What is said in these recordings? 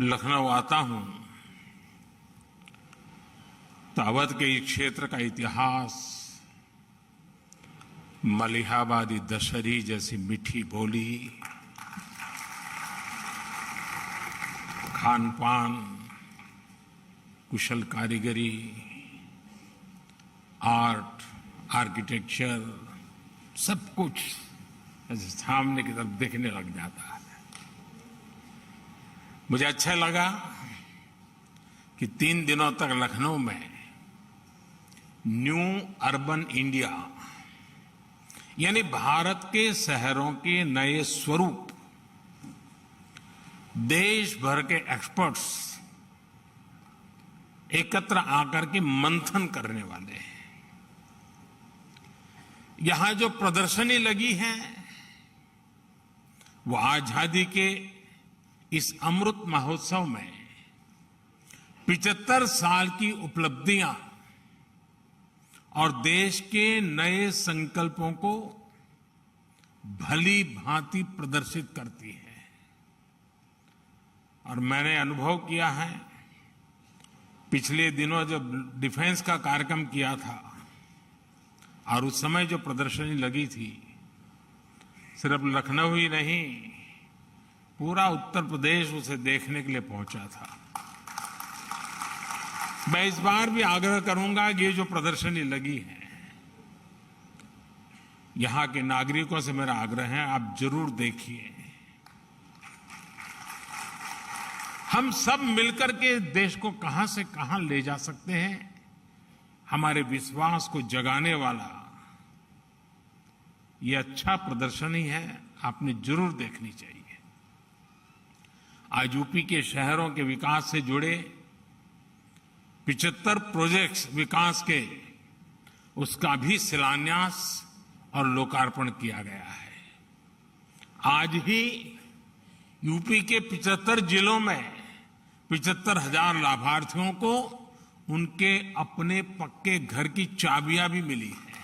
लखनऊ आता हूं तो अवध के इस क्षेत्र का इतिहास, मलिहाबादी दशहरी जैसी मीठी बोली, खान पान, कुशल कारीगरी, आर्ट, आर्किटेक्चर, सब कुछ ऐसे सामने की तरफ देखने लग जाता है। मुझे अच्छा लगा कि 3 दिनों तक लखनऊ में न्यू अर्बन इंडिया यानी भारत के शहरों के नए स्वरूप देश भर के एक्सपर्ट्स एकत्र आकर के मंथन करने वाले हैं। यहां जो प्रदर्शनी लगी है वो आजादी के इस अमृत महोत्सव में 75 साल की उपलब्धियां और देश के नए संकल्पों को भली भांति प्रदर्शित करती है। और मैंने अनुभव किया है, पिछले दिनों जब डिफेंस का कार्यक्रम किया था और उस समय जो प्रदर्शनी लगी थी, सिर्फ लखनऊ ही नहीं, पूरा उत्तर प्रदेश उसे देखने के लिए पहुंचा था। मैं इस बार भी आग्रह करूंगा कि ये जो प्रदर्शनी लगी है, यहां के नागरिकों से मेरा आग्रह है, आप जरूर देखिए। हम सब मिलकर के देश को कहां से कहां ले जा सकते हैं, हमारे विश्वास को जगाने वाला ये अच्छा प्रदर्शनी है, आपने जरूर देखनी चाहिए। आज यूपी के शहरों के विकास से जुड़े 75 प्रोजेक्ट्स विकास के, उसका भी शिलान्यास और लोकार्पण किया गया है। आज ही यूपी के 75 जिलों में 75,000 लाभार्थियों को उनके अपने पक्के घर की चाबियां भी मिली हैं।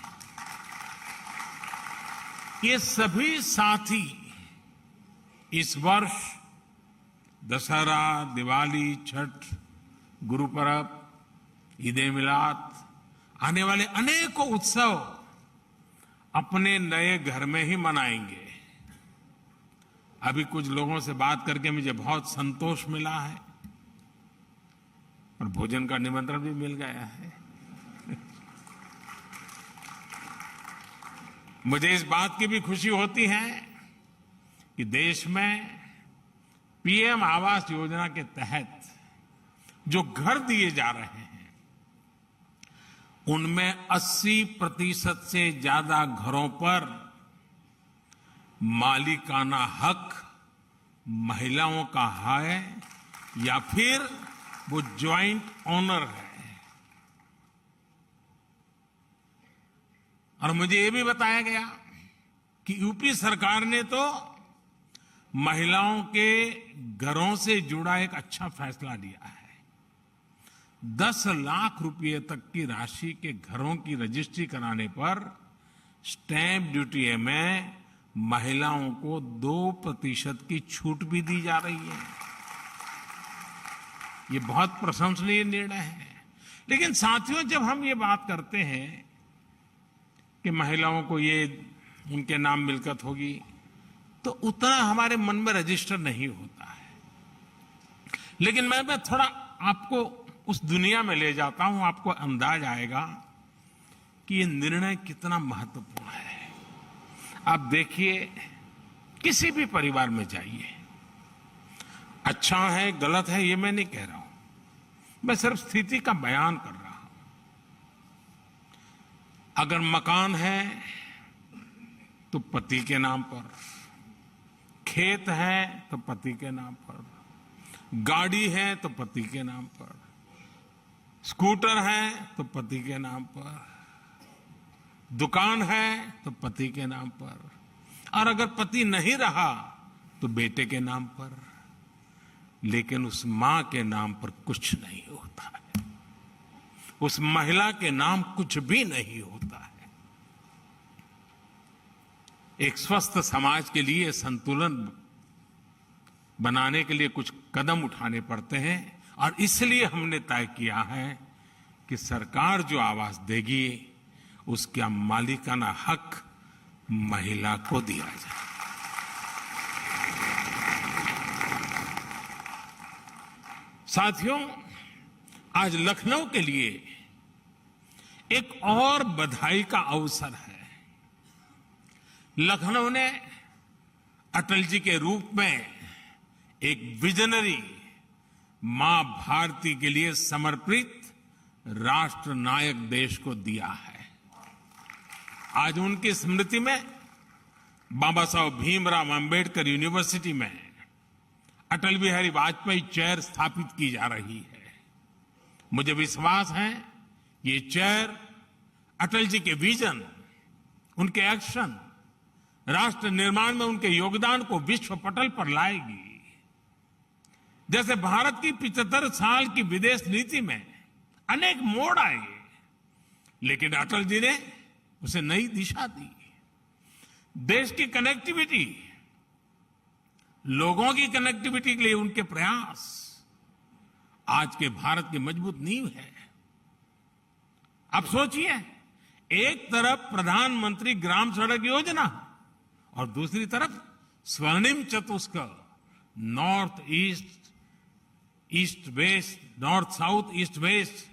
ये सभी साथी इस वर्ष दशहरा, दिवाली, छठ, गुरु पर्व, ईद-ए मिलाद, आने वाले अनेकों उत्सव अपने नए घर में ही मनाएंगे। अभी कुछ लोगों से बात करके मुझे बहुत संतोष मिला है और भोजन का निमंत्रण भी मिल गया है। मुझे इस बात की भी खुशी होती है कि देश में पीएम आवास योजना के तहत जो घर दिए जा रहे हैं, उनमें 80% से ज्यादा घरों पर मालिकाना हक महिलाओं का है या फिर वो ज्वाइंट ओनर है। और मुझे ये भी बताया गया कि यूपी सरकार ने तो महिलाओं के घरों से जुड़ा एक अच्छा फैसला लिया है। 10 लाख रुपए तक की राशि के घरों की रजिस्ट्री कराने पर स्टैंप ड्यूटी में महिलाओं को 2% की छूट भी दी जा रही है। ये बहुत प्रशंसनीय निर्णय है। लेकिन साथियों, जब हम ये बात करते हैं कि महिलाओं को ये उनके नाम मिल्कियत होगी, तो उतना हमारे मन में रजिस्टर नहीं होता है। लेकिन मैं थोड़ा आपको उस दुनिया में ले जाता हूं, आपको अंदाज आएगा कि ये निर्णय कितना महत्वपूर्ण है। आप देखिए, किसी भी परिवार में जाइए, अच्छा है गलत है ये मैं नहीं कह रहा हूं, मैं सिर्फ स्थिति का बयान कर रहा हूं। अगर मकान है तो पति के नाम पर, खेत है तो पति के नाम पर, गाड़ी है तो पति के नाम पर, स्कूटर है तो पति के नाम पर, दुकान है तो पति के नाम पर, और अगर पति नहीं रहा तो बेटे के नाम पर। लेकिन उस मां के नाम पर कुछ नहीं होता है, उस महिला के नाम कुछ भी नहीं होता है। एक स्वस्थ समाज के लिए संतुलन बनाने के लिए कुछ कदम उठाने पड़ते हैं और इसलिए हमने तय किया है कि सरकार जो आवास देगी उसका मालिकाना हक महिला को दिया जाए। साथियों, आज लखनऊ के लिए एक और बधाई का अवसर है। लखनऊ ने अटल जी के रूप में एक विजनरी मां भारती के लिए समर्पित राष्ट्र नायक देश को दिया है। आज उनकी स्मृति में बाबा साहब भीमराव अंबेडकर यूनिवर्सिटी में अटल बिहारी वाजपेयी चेयर स्थापित की जा रही है। मुझे विश्वास है ये चेयर अटल जी के विजन, उनके एक्शन, राष्ट्र निर्माण में उनके योगदान को विश्व पटल पर लाएगी। जैसे भारत की 75 साल की विदेश नीति में अनेक मोड़ आए, लेकिन अटल जी ने उसे नई दिशा दी। देश की कनेक्टिविटी, लोगों की कनेक्टिविटी के लिए उनके प्रयास आज के भारत की मजबूत नींव है। अब सोचिए, एक तरफ प्रधानमंत्री ग्राम सड़क योजना और दूसरी तरफ स्वर्णिम चतुष्क, north east, east west, north south, east west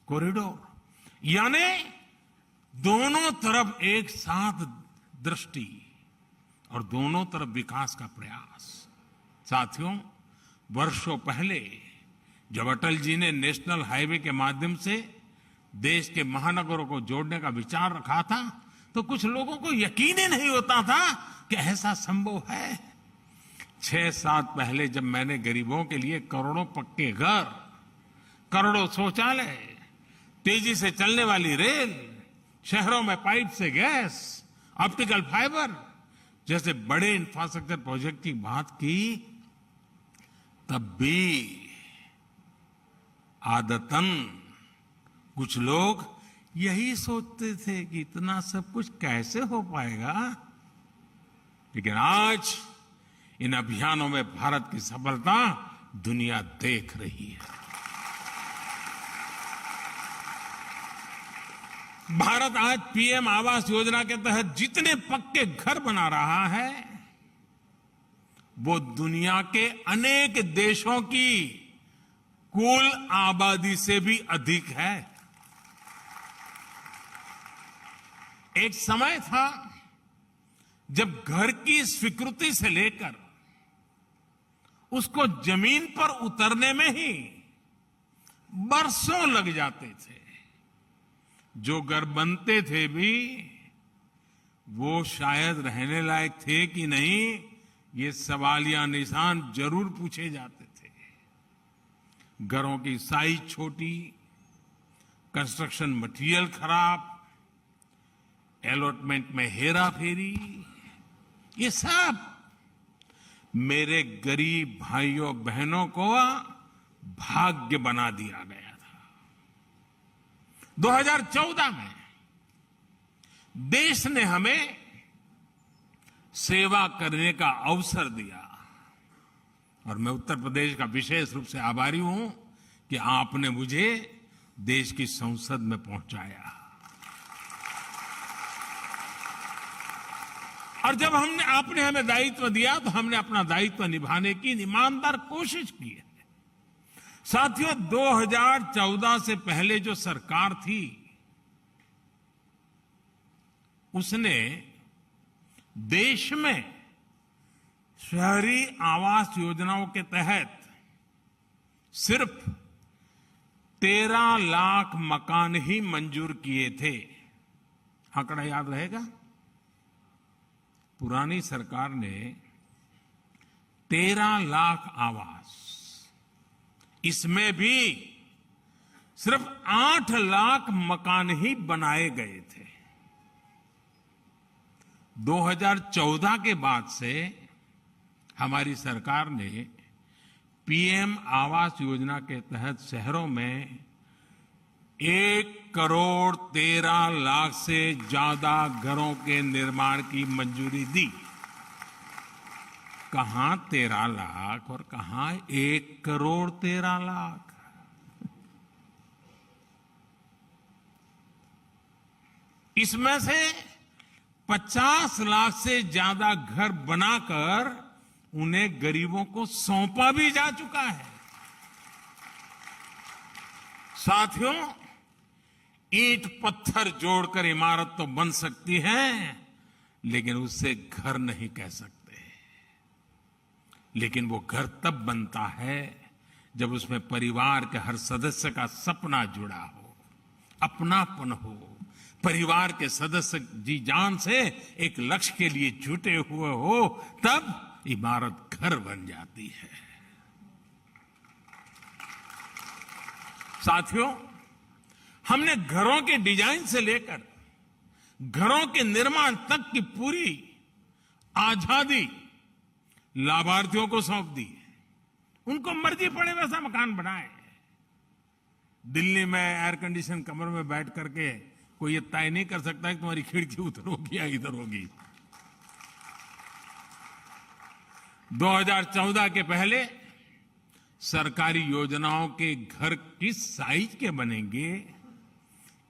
corridor, यानी दोनों तरफ एक साथ दृष्टि और दोनों तरफ विकास का प्रयास। साथियों, वर्षों पहले जब अटल जी ने नेशनल हाईवे के माध्यम से देश के महानगरों को जोड़ने का विचार रखा था, तो कुछ लोगों को यकीन ही नहीं होता था कि ऐसा संभव है। 6-7 पहले जब मैंने गरीबों के लिए करोड़ों पक्के घर, करोड़ों शौचालय, तेजी से चलने वाली रेल, शहरों में पाइप से गैस, ऑप्टिकल फाइबर जैसे बड़े इंफ्रास्ट्रक्चर प्रोजेक्ट की बात की, तब भी आदतन कुछ लोग यही सोचते थे कि इतना सब कुछ कैसे हो पाएगा। लेकिन आज इन अभियानों में भारत की सफलता दुनिया देख रही है। भारत आज पीएम आवास योजना के तहत जितने पक्के घर बना रहा है, वो दुनिया के अनेक देशों की कुल आबादी से भी अधिक है। एक समय था जब घर की स्वीकृति से लेकर उसको जमीन पर उतरने में ही बरसों लग जाते थे। जो घर बनते थे भी वो शायद रहने लायक थे कि नहीं, ये सवालिया निशान जरूर पूछे जाते थे। घरों की साइज छोटी, कंस्ट्रक्शन मटेरियल खराब, अलॉटमेंट में हेरा फेरी, ये सब मेरे गरीब भाइयों बहनों को भाग्य बना दिया गया था। 2014 में देश ने हमें सेवा करने का अवसर दिया और मैं उत्तर प्रदेश का विशेष रूप से आभारी हूं कि आपने मुझे देश की संसद में पहुंचाया। और जब आपने हमें दायित्व दिया तो हमने अपना दायित्व निभाने की ईमानदार कोशिश की है। साथियों, 2014 से पहले जो सरकार थी उसने देश में शहरी आवास योजनाओं के तहत सिर्फ 13 लाख मकान ही मंजूर किए थे। आंकड़ा याद रहेगा? पुरानी सरकार ने 13 लाख आवास, इसमें भी सिर्फ 8 लाख मकान ही बनाए गए थे। 2014 के बाद से हमारी सरकार ने पीएम आवास योजना के तहत शहरों में 1,13,00,000 से ज्यादा घरों के निर्माण की मंजूरी दी। कहां 13 लाख और कहां 1,13,00,000। इसमें से 50 लाख से ज्यादा घर बनाकर उन्हें गरीबों को सौंपा भी जा चुका है। साथियों, ईंट पत्थर जोड़कर इमारत तो बन सकती है, लेकिन उससे घर नहीं कह सकते। लेकिन वो घर तब बनता है जब उसमें परिवार के हर सदस्य का सपना जुड़ा हो, अपनापन हो, परिवार के सदस्य जी जान से एक लक्ष्य के लिए जुटे हुए हो, तब इमारत घर बन जाती है। साथियों, हमने घरों के डिजाइन से लेकर घरों के निर्माण तक की पूरी आजादी लाभार्थियों को सौंप दी। उनको मर्जी पड़े वैसा मकान बनाए। दिल्ली में एयर कंडीशन कमरे में बैठ करके कोई ये तय नहीं कर सकता कि तुम्हारी खिड़की उधर होगी या इधर होगी। 2014 के पहले सरकारी योजनाओं के घर किस साइज के बनेंगे,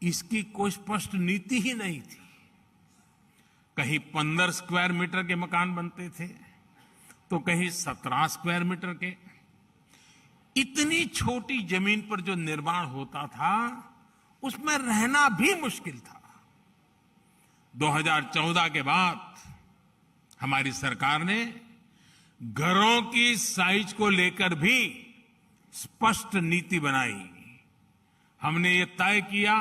इसकी कोई स्पष्ट नीति ही नहीं थी। कहीं 15 स्क्वायर मीटर के मकान बनते थे तो कहीं 17 स्क्वायर मीटर के। इतनी छोटी जमीन पर जो निर्माण होता था उसमें रहना भी मुश्किल था। 2014 के बाद हमारी सरकार ने घरों की साइज को लेकर भी स्पष्ट नीति बनाई। हमने ये तय किया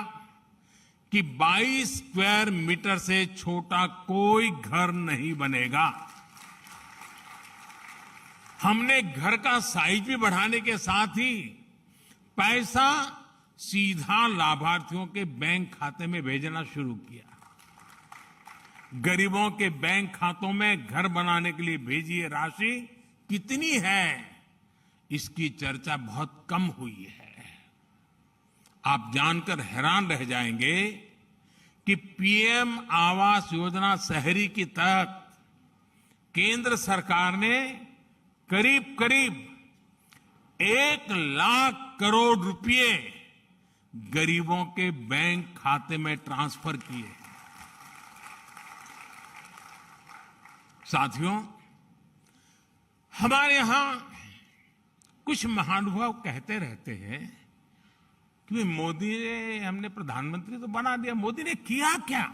कि 22 स्क्वायर मीटर से छोटा कोई घर नहीं बनेगा। हमने घर का साइज भी बढ़ाने के साथ ही पैसा सीधा लाभार्थियों के बैंक खाते में भेजना शुरू किया। गरीबों के बैंक खातों में घर बनाने के लिए भेजी ये राशि कितनी है, इसकी चर्चा बहुत कम हुई है। आप जानकर हैरान रह जाएंगे कि पीएम आवास योजना शहरी के तहत केंद्र सरकार ने करीब करीब 1 लाख करोड़ रुपए गरीबों के बैंक खाते में ट्रांसफर किए। साथियों, हमारे यहां कुछ महानुभाव कहते रहते हैं कि मोदी ने, हमने प्रधानमंत्री तो बना दिया, मोदी ने किया क्या?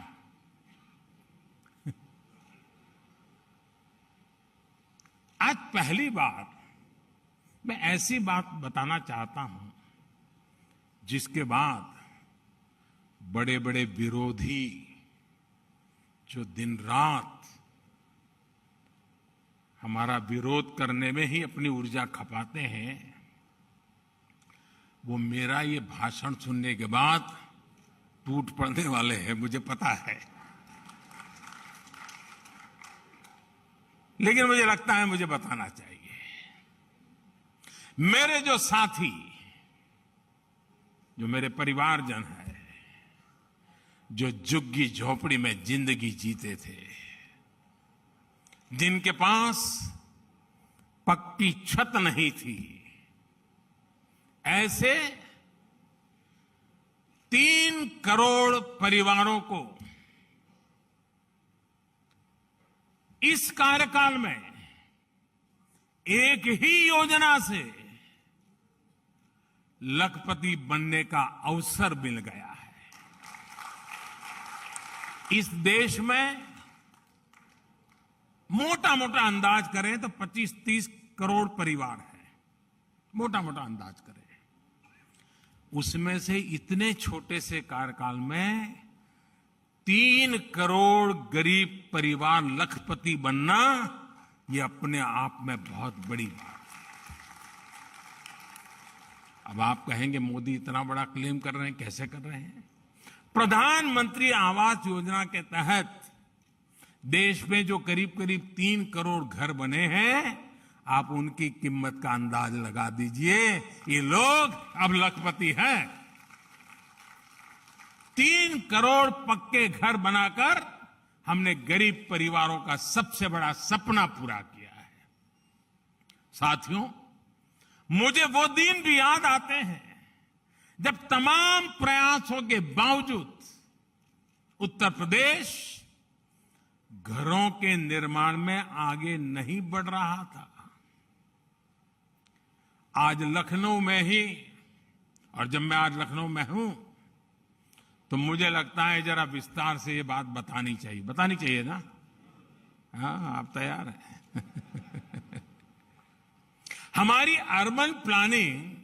आज पहली बार मैं ऐसी बात बताना चाहता हूं जिसके बाद बड़े बड़े विरोधी जो दिन रात हमारा विरोध करने में ही अपनी ऊर्जा खपाते हैं, वो मेरा ये भाषण सुनने के बाद टूट पड़ने वाले हैं, मुझे पता है। लेकिन मुझे लगता है मुझे बताना चाहिए। मेरे जो साथी, जो मेरे परिवारजन है, जो झुग्गी झोपड़ी में जिंदगी जीते थे, जिनके पास पक्की छत नहीं थी, ऐसे 3 करोड़ परिवारों को इस कार्यकाल में एक ही योजना से लखपति बनने का अवसर मिल गया है। इस देश में मोटा मोटा अंदाज करें तो 25-30 करोड़ परिवार हैं, मोटा मोटा अंदाज करें। उसमें से इतने छोटे से कार्यकाल में 3 करोड़ गरीब परिवार लखपति बनना, ये अपने आप में बहुत बड़ी बात है। अब आप कहेंगे मोदी इतना बड़ा क्लेम कर रहे हैं, कैसे कर रहे हैं? प्रधानमंत्री आवास योजना के तहत देश में जो करीब करीब 3 करोड़ घर बने हैं, आप उनकी कीमत का अंदाज लगा दीजिए। ये लोग अब लखपति हैं। 3 करोड़ पक्के घर बनाकर हमने गरीब परिवारों का सबसे बड़ा सपना पूरा किया है। साथियों, मुझे वो दिन भी याद आते हैं जब तमाम प्रयासों के बावजूद उत्तर प्रदेश घरों के निर्माण में आगे नहीं बढ़ रहा था। आज लखनऊ में ही, और जब मैं आज लखनऊ में हूं तो मुझे लगता है जरा विस्तार से ये बात बतानी चाहिए ना? हाँ, आप तैयार हैं? हमारी अर्बन प्लानिंग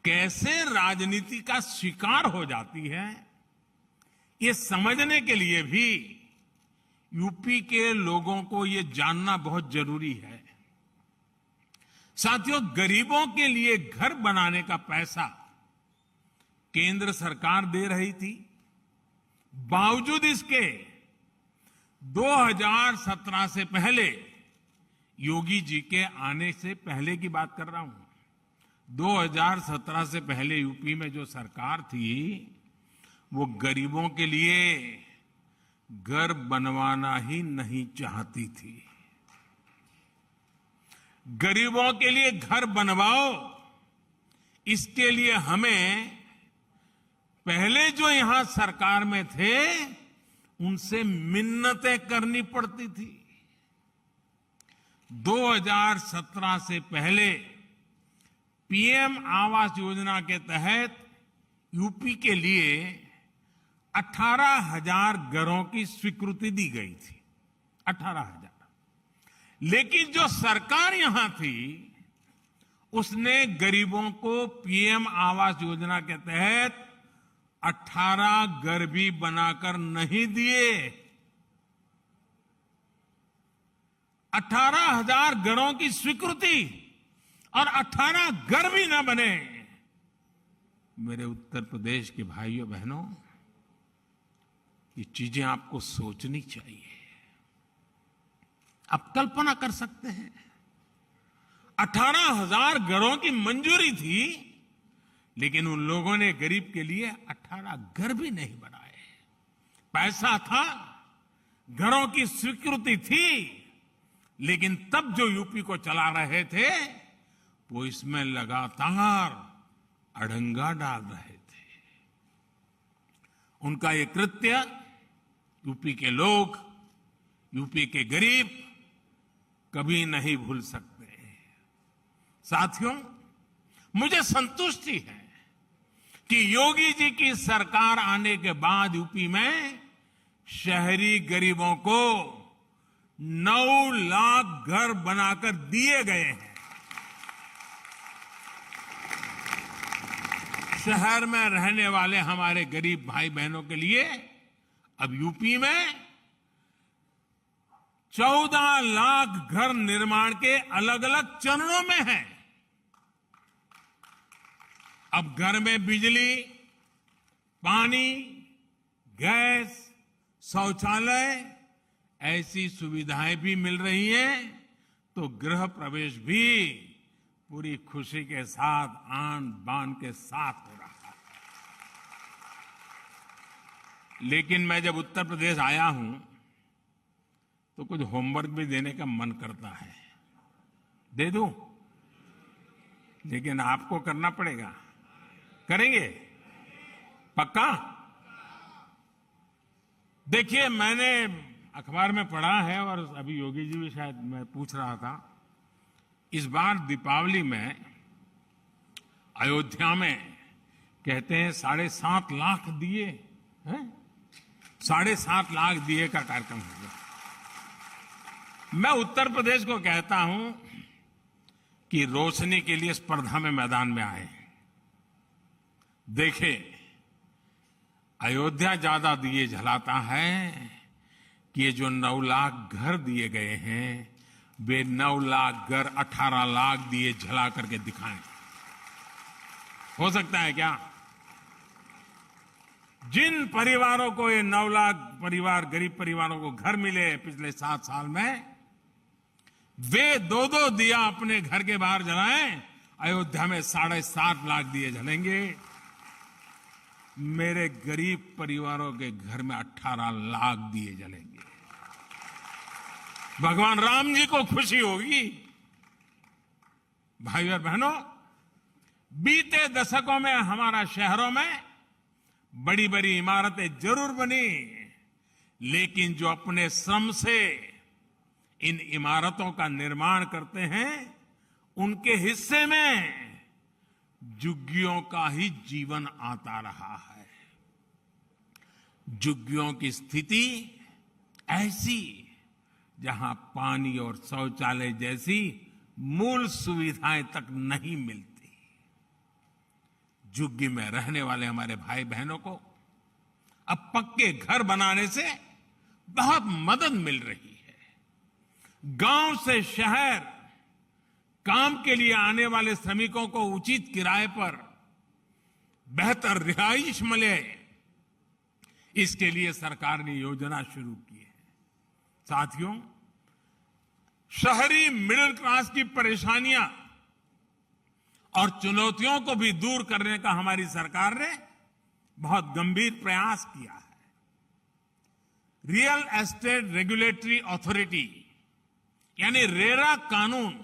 कैसे राजनीति का शिकार हो जाती है, ये समझने के लिए भी यूपी के लोगों को ये जानना बहुत जरूरी है। साथियों, गरीबों के लिए घर बनाने का पैसा केंद्र सरकार दे रही थी। बावजूद इसके 2017 से पहले, योगी जी के आने से पहले की बात कर रहा हूं, 2017 से पहले यूपी में जो सरकार थी वो गरीबों के लिए घर बनवाना ही नहीं चाहती थी। गरीबों के लिए घर बनवाओ, इसके लिए हमें पहले जो यहां सरकार में थे उनसे मिन्नतें करनी पड़ती थी। 2017 से पहले पीएम आवास योजना के तहत यूपी के लिए 18,000 घरों की स्वीकृति दी गई थी। 18,000। लेकिन जो सरकार यहां थी उसने गरीबों को पीएम आवास योजना के तहत 18 घर भी बनाकर नहीं दिए। 18,000 घरों की स्वीकृति और 18 घर भी ना बने। मेरे उत्तर प्रदेश के भाइयों बहनों, ये चीजें आपको सोचनी चाहिए। आप कल्पना कर सकते हैं, 18,000 घरों की मंजूरी थी, लेकिन उन लोगों ने गरीब के लिए 18 घर भी नहीं बनाए। पैसा था, घरों की स्वीकृति थी, लेकिन तब जो यूपी को चला रहे थे वो इसमें लगातार अड़ंगा डाल रहे थे। उनका ये कृत्य यूपी के लोग, यूपी के गरीब कभी नहीं भूल सकते। साथियों, मुझे संतुष्टि है कि योगी जी की सरकार आने के बाद यूपी में शहरी गरीबों को 9 लाख घर बनाकर दिए गए हैं। शहर में रहने वाले हमारे गरीब भाई बहनों के लिए अब यूपी में 14 लाख घर निर्माण के अलग अलग चरणों में हैं। अब घर में बिजली, पानी, गैस, शौचालय ऐसी सुविधाएं भी मिल रही हैं, तो गृह प्रवेश भी पूरी खुशी के साथ, आन बान के साथ हो रहा है। लेकिन मैं जब उत्तर प्रदेश आया हूं तो कुछ होमवर्क भी देने का मन करता है। दे दूं? लेकिन आपको करना पड़ेगा। करेंगे? पक्का? देखिए, मैंने अखबार में पढ़ा है और अभी योगी जी भी शायद मैं पूछ रहा था, इस बार दीपावली में अयोध्या में कहते हैं 7.5 लाख दिए हैं, 7.5 लाख दिए का कार्यक्रम होगा। मैं उत्तर प्रदेश को कहता हूं कि रोशनी के लिए स्पर्धा में मैदान में आए। देखें, अयोध्या ज्यादा दिए जलाता है कि ये जो 9 लाख घर दिए गए हैं वे 9 लाख घर 18 लाख दिए जला करके दिखाएं। हो सकता है क्या? जिन परिवारों को ये 9 लाख परिवार, गरीब परिवारों को घर मिले पिछले 7 साल में, वे 2-2 दिया अपने घर के बाहर जलाएं। अयोध्या में 7.5 लाख दिए जलेंगे। मेरे गरीब परिवारों के घर में 18 लाख दिए जलेंगे। भगवान राम जी को खुशी होगी भाई और बहनों, बीते दशकों में हमारा शहरों में बड़ी बड़ी इमारतें जरूर बनी, लेकिन जो अपने श्रम से इन इमारतों का निर्माण करते हैं, उनके हिस्से में झुग्गियों का ही जीवन आता रहा है। झुग्गियों की स्थिति ऐसी जहां पानी और शौचालय जैसी मूल सुविधाएं तक नहीं मिलती। झुग्गी में रहने वाले हमारे भाई बहनों को अब पक्के घर बनाने से बहुत मदद मिल रही है। गांव से शहर काम के लिए आने वाले श्रमिकों को उचित किराए पर बेहतर रिहाइश मिले, इसके लिए सरकार ने योजना शुरू की है। साथियों, शहरी मिडिल क्लास की परेशानियां और चुनौतियों को भी दूर करने का हमारी सरकार ने बहुत गंभीर प्रयास किया है। रियल एस्टेट रेगुलेटरी अथॉरिटी यानी रेरा कानून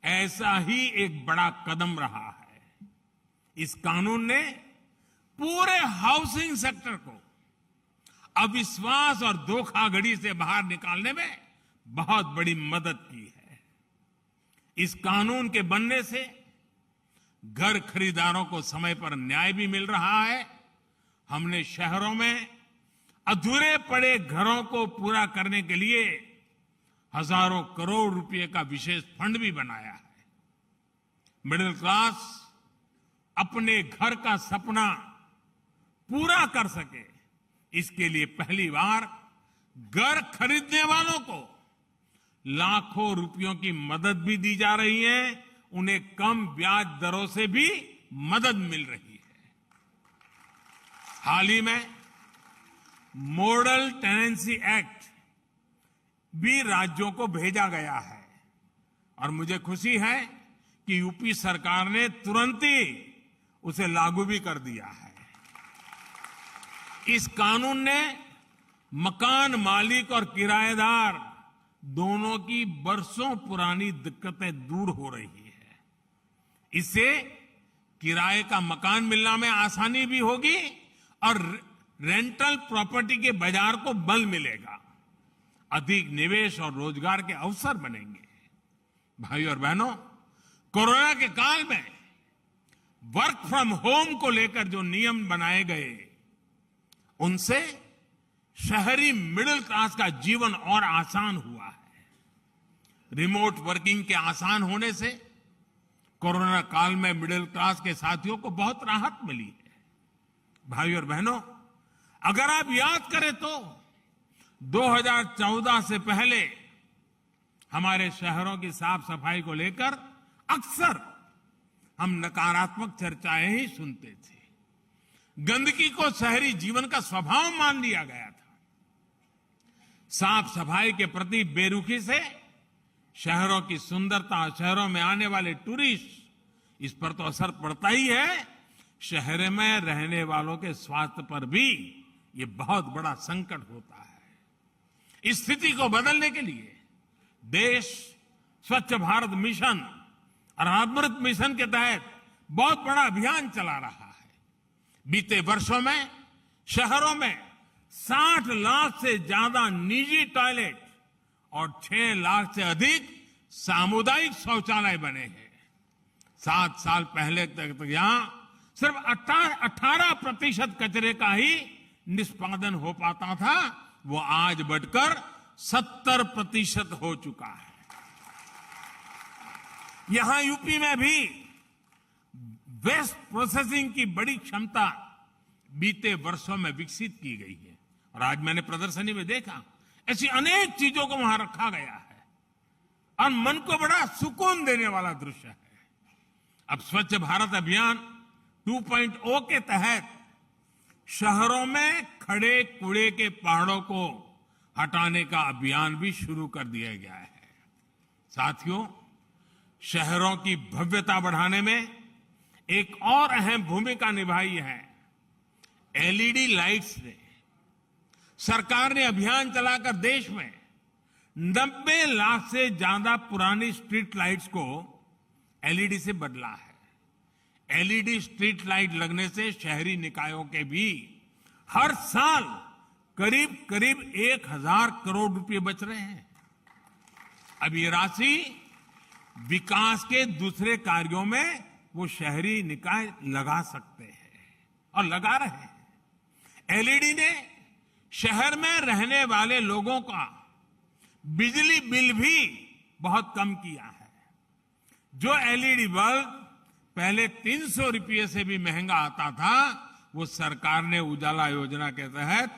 ऐसा ही एक बड़ा कदम रहा है। इस कानून ने पूरे हाउसिंग सेक्टर को अविश्वास और धोखाधड़ी से बाहर निकालने में बहुत बड़ी मदद की है। इस कानून के बनने से घर खरीदारों को समय पर न्याय भी मिल रहा है। हमने शहरों में अधूरे पड़े घरों को पूरा करने के लिए हजारों करोड़ रुपए का विशेष फंड भी बनाया है। मिडिल क्लास अपने घर का सपना पूरा कर सके, इसके लिए पहली बार घर खरीदने वालों को लाखों रुपयों की मदद भी दी जा रही है। उन्हें कम ब्याज दरों से भी मदद मिल रही है। हाल ही में मॉडल टेनेंसी एक्ट भी राज्यों को भेजा गया है और मुझे खुशी है कि यूपी सरकार ने तुरंत ही उसे लागू भी कर दिया है। इस कानून ने मकान मालिक और किराएदार दोनों की बरसों पुरानी दिक्कतें दूर हो रही है। इससे किराए का मकान मिलने में आसानी भी होगी और रेंटल प्रॉपर्टी के बाजार को बल मिलेगा। अधिक निवेश और रोजगार के अवसर बनेंगे। भाई और बहनों, कोरोना के काल में वर्क फ्रॉम होम को लेकर जो नियम बनाए गए, उनसे शहरी मिडिल क्लास का जीवन और आसान हुआ है। रिमोट वर्किंग के आसान होने से कोरोना काल में मिडिल क्लास के साथियों को बहुत राहत मिली है। भाई और बहनों, अगर आप याद करें तो 2014 से पहले हमारे शहरों की साफ सफाई को लेकर अक्सर हम नकारात्मक चर्चाएं ही सुनते थे। गंदगी को शहरी जीवन का स्वभाव मान लिया गया था। साफ सफाई के प्रति बेरुखी से शहरों की सुंदरता, शहरों में आने वाले टूरिस्ट, इस पर तो असर पड़ता ही है। शहर में रहने वालों के स्वास्थ्य पर भी ये बहुत बड़ा संकट होता है। इस स्थिति को बदलने के लिए देश स्वच्छ भारत मिशन और अमृत मिशन के तहत बहुत बड़ा अभियान चला रहा है। बीते वर्षों में शहरों में 60 लाख से ज्यादा निजी टॉयलेट और 6 लाख से अधिक सामुदायिक शौचालय बने हैं। 7 साल पहले तक यहां सिर्फ 18% कचरे का ही निष्पादन हो पाता था, वो आज बढ़कर 70% हो चुका है। यहां यूपी में भी वेस्ट प्रोसेसिंग की बड़ी क्षमता बीते वर्षों में विकसित की गई है और आज मैंने प्रदर्शनी में देखा ऐसी अनेक चीजों को वहां रखा गया है और मन को बड़ा सुकून देने वाला दृश्य है। अब स्वच्छ भारत अभियान 2.0 के तहत शहरों में खड़े कूड़े के पहाड़ों को हटाने का अभियान भी शुरू कर दिया गया है। साथियों, शहरों की भव्यता बढ़ाने में एक और अहम भूमिका निभाई है एलईडी लाइट्स ने। सरकार ने अभियान चलाकर देश में 90 लाख से ज्यादा पुरानी स्ट्रीट लाइट्स को एलईडी से बदला है। एलईडी स्ट्रीट लाइट लगने से शहरी निकायों के भी हर साल करीब करीब 1,000 करोड़ रुपए बच रहे हैं। अब ये राशि विकास के दूसरे कार्यों में वो शहरी निकाय लगा सकते हैं और लगा रहे हैं। एलईडी ने शहर में रहने वाले लोगों का बिजली बिल भी बहुत कम किया है। जो एलईडी बल्ब पहले 300 रुपये से भी महंगा आता था, वो सरकार ने उजाला योजना के तहत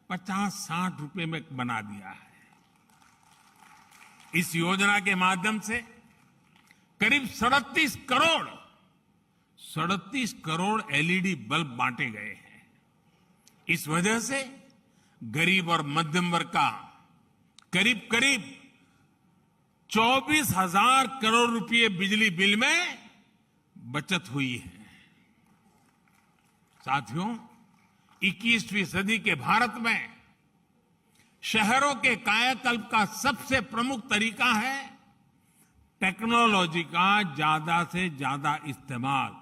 50-60 रुपए में बना दिया है। इस योजना के माध्यम से करीब 37 करोड़ एलईडी बल्ब बांटे गए हैं। इस वजह से गरीब और मध्यम वर्ग का करीब करीब 24,000 करोड़ रुपए बिजली बिल में बचत हुई है। साथियों, 21वीं सदी के भारत में शहरों के कायाकल्प का सबसे प्रमुख तरीका है टेक्नोलॉजी का ज्यादा से ज्यादा इस्तेमाल।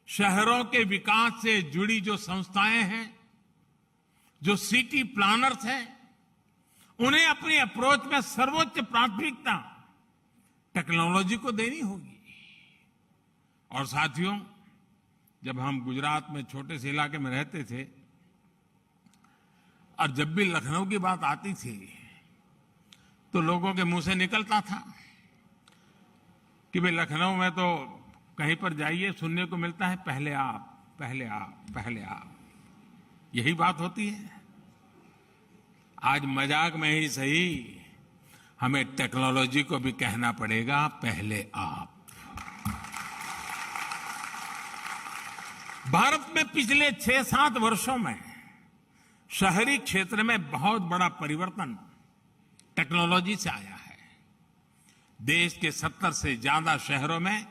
शहरों के विकास से जुड़ी जो संस्थाएं हैं, जो सिटी प्लानर्स हैं, उन्हें अपनी अप्रोच में सर्वोच्च प्राथमिकता टेक्नोलॉजी को देनी होगी। और साथियों, जब हम गुजरात में छोटे से इलाके में रहते थे और जब भी लखनऊ की बात आती थी तो लोगों के मुंह से निकलता था कि भाई लखनऊ में तो कहीं पर जाइए सुनने को मिलता है पहले आप, पहले आप, पहले आप। यही बात होती है। आज मजाक में ही सही, हमें टेक्नोलॉजी को भी कहना पड़ेगा पहले आप। भारत में पिछले 6-7 वर्षों में शहरी क्षेत्र में बहुत बड़ा परिवर्तन टेक्नोलॉजी से आया है। देश के 70 से ज्यादा शहरों में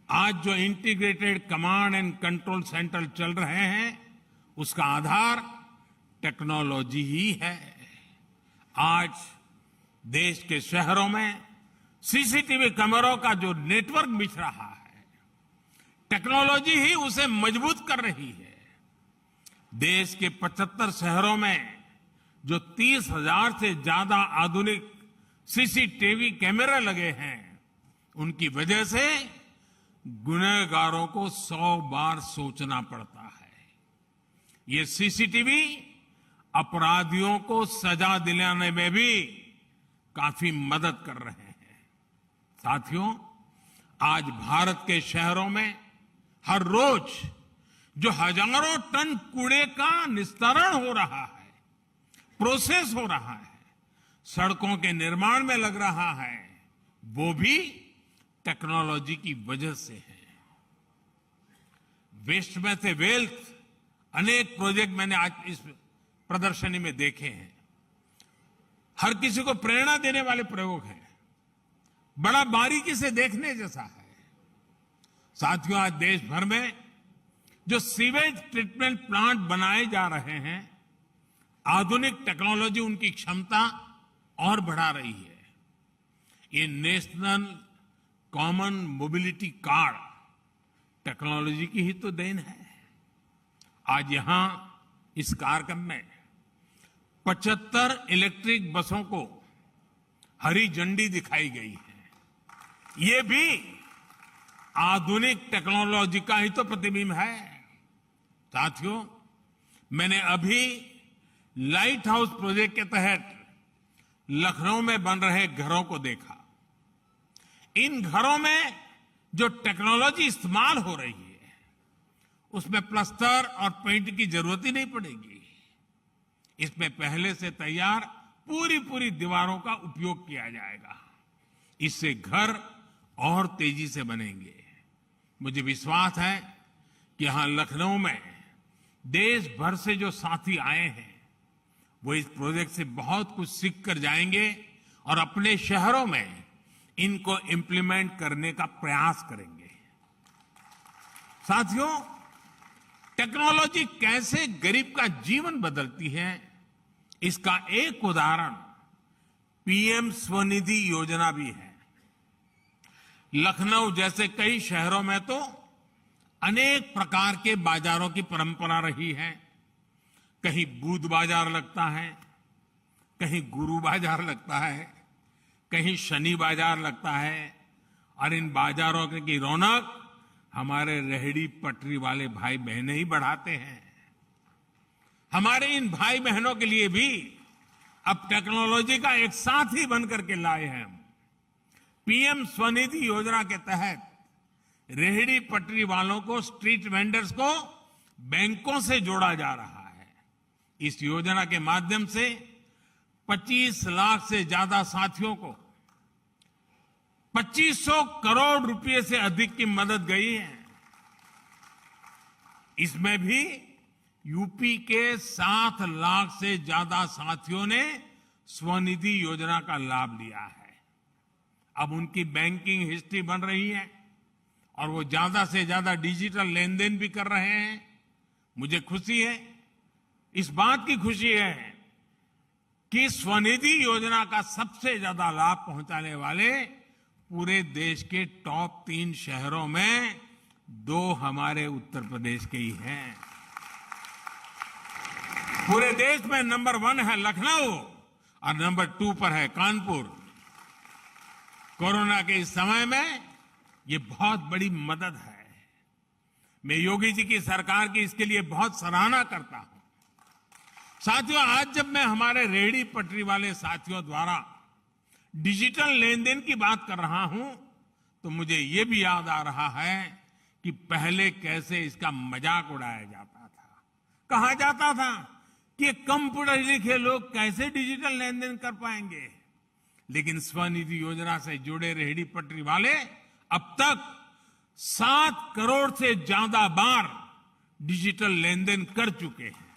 आज जो integrated command and control centre चल रहे हैं, उसका आधार टेक्नोलॉजी ही है। आज देश के शहरों में सीसीटीवी कैमरों का जो नेटवर्क बिछ रहा है, टेक्नोलॉजी ही उसे मजबूत कर रही है। देश के 75 शहरों में जो 30,000 से ज्यादा आधुनिक सीसीटीवी कैमरे लगे हैं, उनकी वजह से गुनहगारों को 100 बार सोचना पड़ता है। ये सीसीटीवी अपराधियों को सजा दिलाने में भी काफी मदद कर रहे हैं। साथियों, आज भारत के शहरों में हर रोज जो हजारों टन कूड़े का निस्तारण हो रहा है, प्रोसेस हो रहा है, सड़कों के निर्माण में लग रहा है, वो भी टेक्नोलॉजी की वजह से है। वेस्ट में से वेल्थ अनेक प्रोजेक्ट मैंने आज इस प्रदर्शनी में देखे हैं। हर किसी को प्रेरणा देने वाले प्रयोग हैं, बड़ा बारीकी से देखने जैसा है। साथियों, आज देश भर में जो सीवेज ट्रीटमेंट प्लांट बनाए जा रहे हैं, आधुनिक टेक्नोलॉजी उनकी क्षमता और बढ़ा रही है। ये national common mobility card technology की ही तो देन है। आज यहां इस कार्यक्रम में 75 इलेक्ट्रिक बसों को हरी झंडी दिखाई गई है। ये भी आधुनिक टेक्नोलॉजी का ही तो प्रतिबिंब है। साथियों, मैंने अभी लाइट हाउस प्रोजेक्ट के तहत लखनऊ में बन रहे घरों को देखा। इन घरों में जो टेक्नोलॉजी इस्तेमाल हो रही है, उसमें प्लास्टर और पेंट की जरूरत ही नहीं पड़ेगी। इसमें पहले से तैयार पूरी दीवारों का उपयोग किया जाएगा। इससे घर और तेजी से बनेंगे। मुझे विश्वास है कि यहां लखनऊ में देश भर से जो साथी आए हैं, वो इस प्रोजेक्ट से बहुत कुछ सीख कर जाएंगे और अपने शहरों में इनको इंप्लीमेंट करने का प्रयास करेंगे। साथियों, टेक्नोलॉजी कैसे गरीब का जीवन बदलती है, इसका एक उदाहरण पीएम स्वनिधि योजना भी है। लखनऊ जैसे कई शहरों में तो अनेक प्रकार के बाजारों की परंपरा रही है। कहीं बुध बाजार लगता है, कहीं गुरु बाजार लगता है, कहीं शनि बाजार लगता है और इन बाजारों की रौनक हमारे रेहड़ी पटरी वाले भाई बहनें ही बढ़ाते हैं। हमारे इन भाई बहनों के लिए भी अब टेक्नोलॉजी का एक साथी बनकर के लाए हैं। पीएम स्वनिधि योजना के तहत रेहड़ी पटरी वालों को, स्ट्रीट वेंडर्स को बैंकों से जोड़ा जा रहा है। इस योजना के माध्यम से 25 लाख से ज्यादा साथियों को 2500 करोड़ रुपए से अधिक की मदद गई है। इसमें भी यूपी के 7 लाख से ज्यादा साथियों ने स्वनिधि योजना का लाभ लिया है। अब उनकी बैंकिंग हिस्ट्री बन रही है और वो ज्यादा से ज्यादा डिजिटल लेन देन भी कर रहे हैं। मुझे खुशी है, इस बात की खुशी है कि स्वनिधि योजना का सबसे ज्यादा लाभ पहुंचाने वाले पूरे देश के टॉप 3 शहरों में 2 हमारे उत्तर प्रदेश के ही हैं। पूरे देश में नंबर 1 है लखनऊ और नंबर 2 पर है कानपुर। कोरोना के इस समय में ये बहुत बड़ी मदद है। मैं योगी जी की सरकार की इसके लिए बहुत सराहना करता हूं। साथियों, आज जब मैं हमारे रेहड़ी पटरी वाले साथियों द्वारा डिजिटल लेन देन की बात कर रहा हूं तो मुझे ये भी याद आ रहा है कि पहले कैसे इसका मजाक उड़ाया जाता था। कहा जाता था कि कम पढ़े लिखे लोग कैसे डिजिटल लेन देन कर पाएंगे, लेकिन स्वनिधि योजना से जुड़े रेहड़ी पटरी वाले अब तक 7 करोड़ से ज्यादा बार डिजिटल लेन देन कर चुके हैं।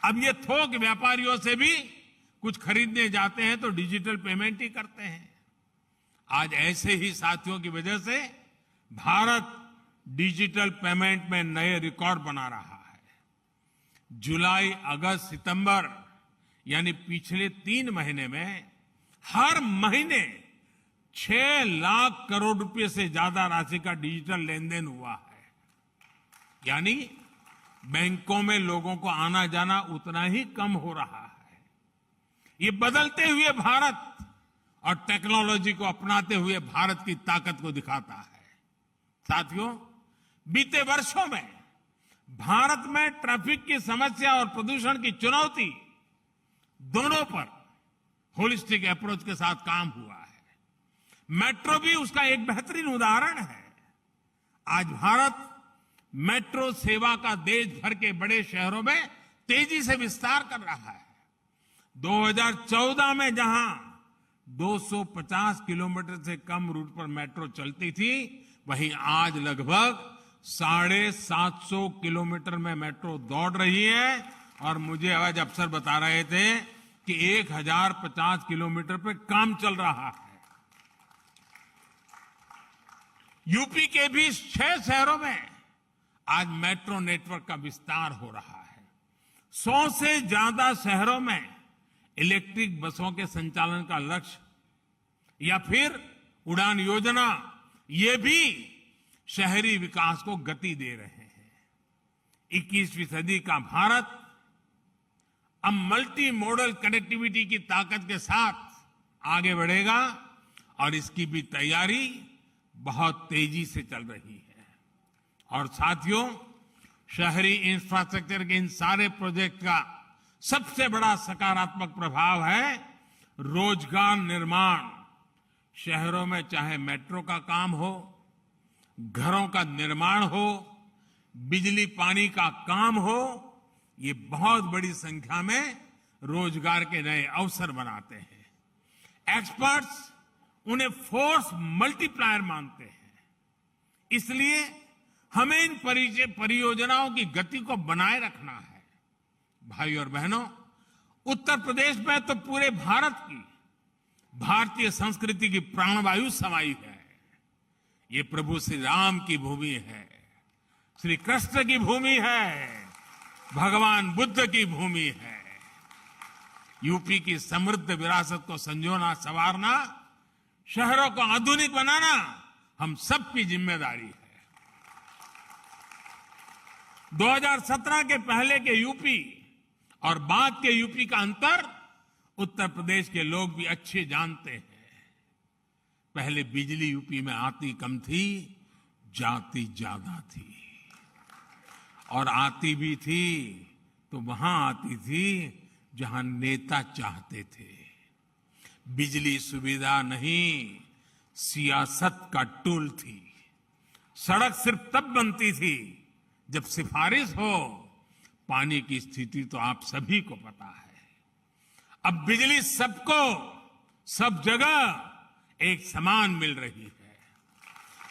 अब ये थोक व्यापारियों से भी कुछ खरीदने जाते हैं तो डिजिटल पेमेंट ही करते हैं। आज ऐसे ही साथियों की वजह से भारत डिजिटल पेमेंट में नए रिकॉर्ड बना रहा है। जुलाई, अगस्त, सितंबर यानी पिछले 3 महीने में हर महीने 6 लाख करोड़ रुपए से ज्यादा राशि का डिजिटल लेन देन हुआ है। यानी बैंकों में लोगों को आना जाना उतना ही कम हो रहा है। ये बदलते हुए भारत और टेक्नोलॉजी को अपनाते हुए भारत की ताकत को दिखाता है। साथियों, बीते वर्षों में भारत में ट्रैफिक की समस्या और प्रदूषण की चुनौती दोनों पर होलिस्टिक अप्रोच के साथ काम हुआ है। मेट्रो भी उसका एक बेहतरीन उदाहरण है। आज भारत मेट्रो सेवा का देश भर के बड़े शहरों में तेजी से विस्तार कर रहा है। 2014 में जहां 250 किलोमीटर से कम रूट पर मेट्रो चलती थी, वहीं आज लगभग 750 किलोमीटर में मेट्रो दौड़ रही है। और मुझे आज अफसर बता रहे थे कि 1050 किलोमीटर पे काम चल रहा है। यूपी के भी 6 शहरों में आज मेट्रो नेटवर्क का विस्तार हो रहा है। 100 से ज्यादा शहरों में इलेक्ट्रिक बसों के संचालन का लक्ष्य या फिर उड़ान योजना, ये भी शहरी विकास को गति दे रहे हैं। 21वीं सदी का भारत अब मल्टी मॉडल कनेक्टिविटी की ताकत के साथ आगे बढ़ेगा और इसकी भी तैयारी बहुत तेजी से चल रही है। और साथियों, शहरी इंफ्रास्ट्रक्चर के इन सारे प्रोजेक्ट का सबसे बड़ा सकारात्मक प्रभाव है रोजगार निर्माण। शहरों में चाहे मेट्रो का काम हो, घरों का निर्माण हो, बिजली पानी का काम हो, ये बहुत बड़ी संख्या में रोजगार के नए अवसर बनाते हैं। एक्सपर्ट्स उन्हें फोर्स मल्टीप्लायर मानते हैं। इसलिए हमें इन परियोजनाओं की गति को बनाए रखना है। भाई और बहनों, उत्तर प्रदेश में तो पूरे भारत की भारतीय संस्कृति की प्राणवायु समाई है। ये प्रभु श्री राम की भूमि है, श्री कृष्ण की भूमि है, भगवान बुद्ध की भूमि है। यूपी की समृद्ध विरासत को संजोना, संवारना शहरों को आधुनिक बनाना हम सबकी जिम्मेदारी है। 2017 के पहले के यूपी और बाद के यूपी का अंतर उत्तर प्रदेश के लोग भी अच्छे जानते हैं। पहले बिजली यूपी में आती कम थी, जाती ज्यादा थी, और आती भी थी तो वहां आती थी जहां नेता चाहते थे। बिजली सुविधा नहीं, सियासत का टूल थी। सड़क सिर्फ तब बनती थी जब सिफारिश हो। पानी की स्थिति तो आप सभी को पता है। अब बिजली सबको सब जगह एक समान मिल रही है।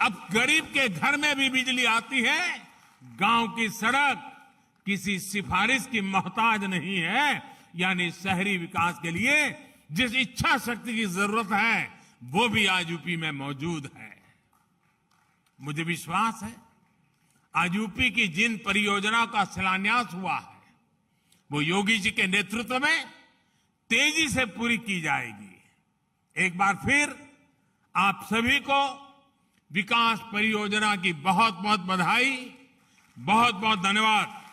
अब गरीब के घर में भी बिजली आती है। गांव की सड़क किसी सिफारिश की मोहताज नहीं है। यानी शहरी विकास के लिए जिस इच्छा शक्ति की जरूरत है वो भी आज यूपी में मौजूद है। मुझे विश्वास है आज यूपी की जिन परियोजनाओं का शिलान्यास हुआ है वो योगी जी के नेतृत्व में तेजी से पूरी की जाएगी। एक बार फिर आप सभी को विकास परियोजना की बहुत बहुत बधाई, बहुत बहुत धन्यवाद।